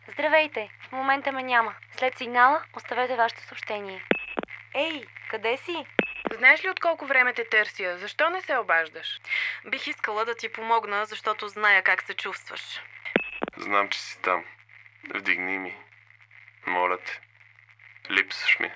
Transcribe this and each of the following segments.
Здравейте, в момента ме няма. След сигнала оставете вашето съобщение. Ей, къде си? Знаеш ли от колко време те търся? Защо не се обаждаш? Бих искала да ти помогна, защото зная как се чувстваш. Знам, че си там. Вдигни ми. Моля те. Липсваш ми.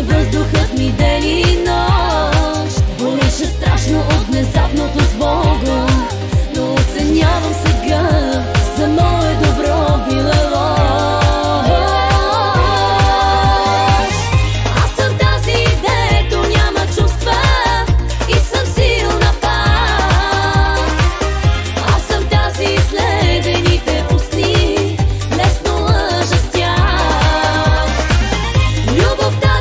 Въздухът ми ден и нощ болеше страшно от внезапното с Бога, но оценявам сега за мое добро било лош. Аз съм тази, дето няма чувства и съм силна пак. Аз съм тази следените устни, лесно лъжа с тях. Любовта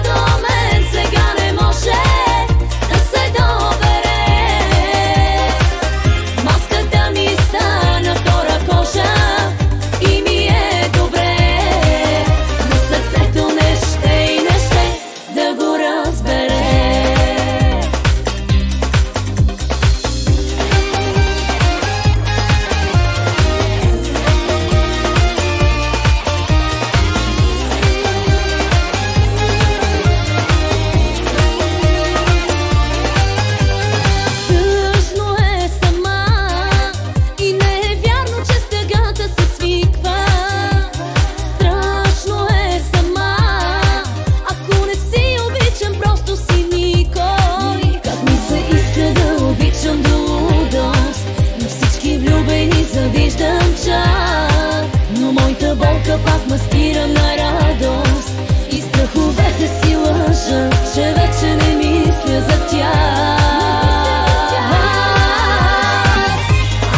пак маскирана радост и страховете си лъжа, че вече не мисля за тях.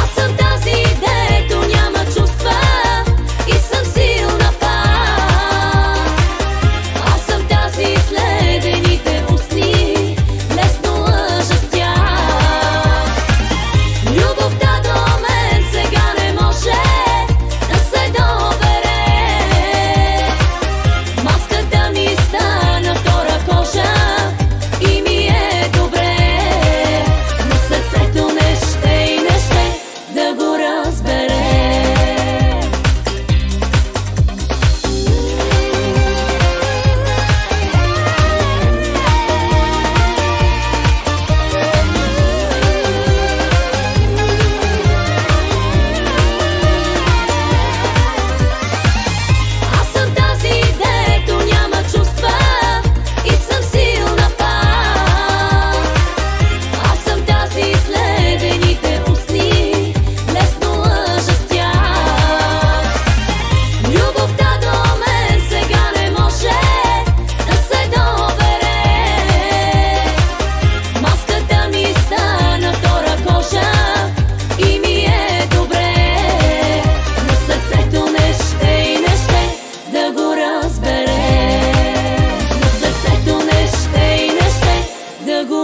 Аз съм тази, дето няма чувства и съм силна пак. Аз съм тази следените устни, лесно лъжа с тях. Любовта до мен сега не може да се добере.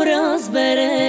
Разбере.